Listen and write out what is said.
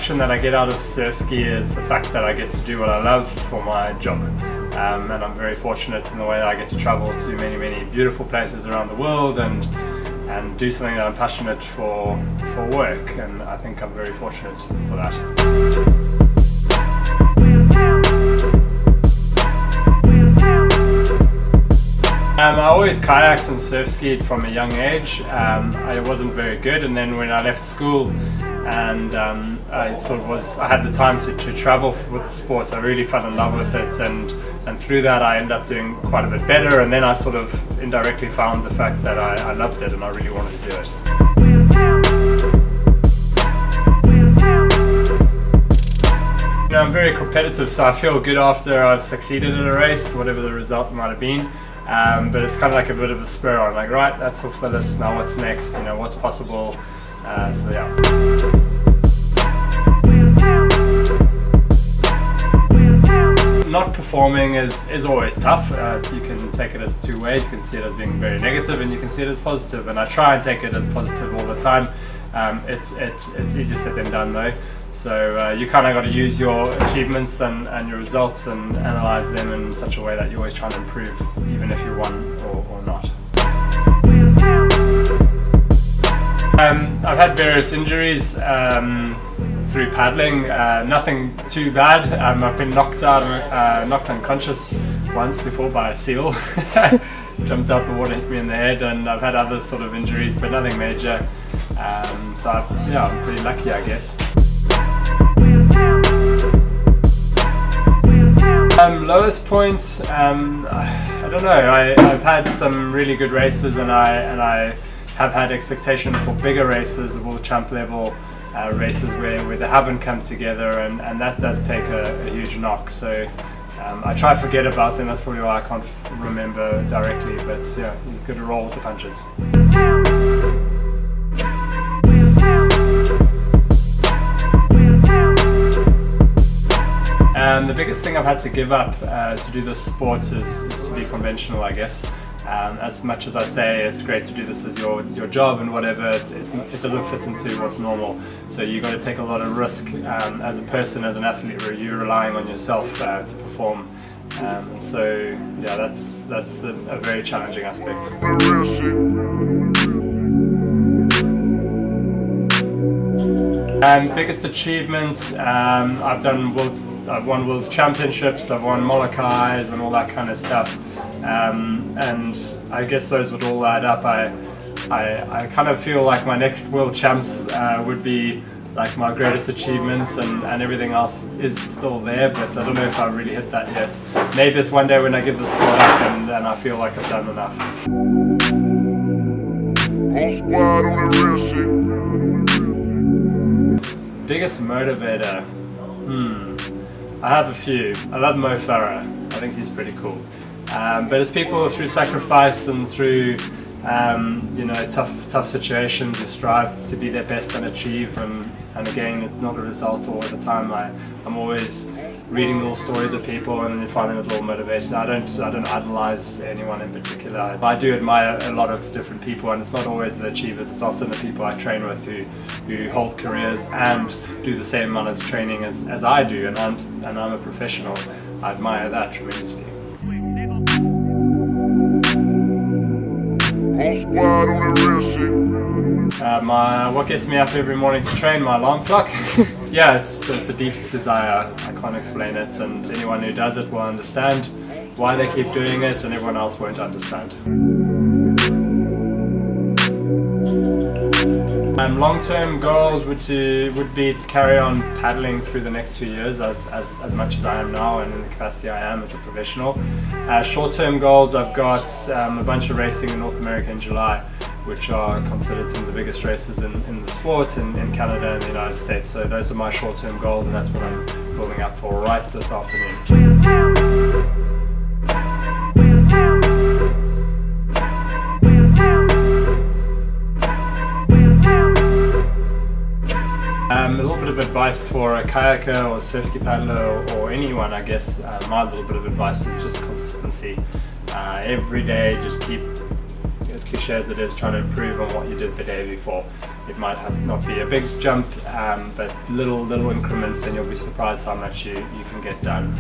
satisfaction that I get out of surfski is the fact that I get to do what I love for my job. And I'm very fortunate in the way that I get to travel to many beautiful places around the world and do something that I'm passionate for work, and I think I'm very fortunate for that. I always kayaked and surf skied from a young age. I wasn't very good, and then when I left school and I had the time to travel with the sport, I really fell in love with it, and through that I ended up doing quite a bit better, and then I sort of indirectly found the fact that I loved it and I really wanted to do it. You know, I'm very competitive, so I feel good after I've succeeded in a race, whatever the result might have been. But it's kind of like a bit of a spur on, like, right, that's off the list, now what's next, you know, what's possible, so yeah. Not performing is always tough. You can take it as two ways. You can see it as being very negative, and you can see it as positive, and I try and take it as positive all the time. It's easier said than done though, so you kind of got to use your achievements and your results and analyze them in such a way that you're always trying to improve, even if you won or not. I've had various injuries through paddling, nothing too bad. I've been knocked unconscious once before by a seal. Jumps out the water, hit me in the head, and I've had other sort of injuries, but nothing major. So I'm pretty lucky, I guess. Lowest points, I don't know. I've had some really good races, and I have had expectation for bigger races, world champ level races where they haven't come together, and that does take a huge knock. So I try to forget about them. That's probably why I can't remember directly, but yeah, you've got to roll with the punches. The biggest thing I've had to give up to do this sport is to be conventional, I guess. As much as I say it's great to do this as your job and whatever, it doesn't fit into what's normal. So you've got to take a lot of risk as a person, as an athlete, where you're relying on yourself to perform. So yeah, that's a very challenging aspect. Biggest achievements, I've won world championships, I've won Molochais and all that kind of stuff, and I guess those would all add up. I kind of feel like my next world champs would be like my greatest achievements, and everything else is still there, but I don't know if I really hit that yet. Maybe it's one day when I give the sport up and I feel like I've done enough. Biggest motivator? I have a few. I love Mo Farah. I think he's pretty cool. But it's people through sacrifice and through you know, tough situations who strive to be their best and achieve, and again, it's not a result all the time. I'm always reading little stories of people and then finding a little motivation. I don't idolize anyone in particular. I do admire a lot of different people, and it's not always the achievers. It's often the people I train with who hold careers and do the same amount of training as I do, and I'm a professional. I admire that tremendously. What gets me up every morning to train, my alarm clock. Yeah, it's a deep desire. I can't explain it, and anyone who does it will understand why they keep doing it, and everyone else won't understand. Long-term goals would be to carry on paddling through the next 2 years as much as I am now, and in the capacity I am as a professional. Short-term goals, I've got a bunch of racing in North America in July, which are considered some of the biggest races in the sport in Canada and the United States. So those are my short-term goals, and that's what I'm building up for right this afternoon. A little bit of advice for a kayaker or surfski paddler or anyone, I guess. My little bit of advice is just consistency. Every day, just keep, as cliche as it is, trying to improve on what you did the day before. it might not be a big jump, but little increments, and you'll be surprised how much you can get done.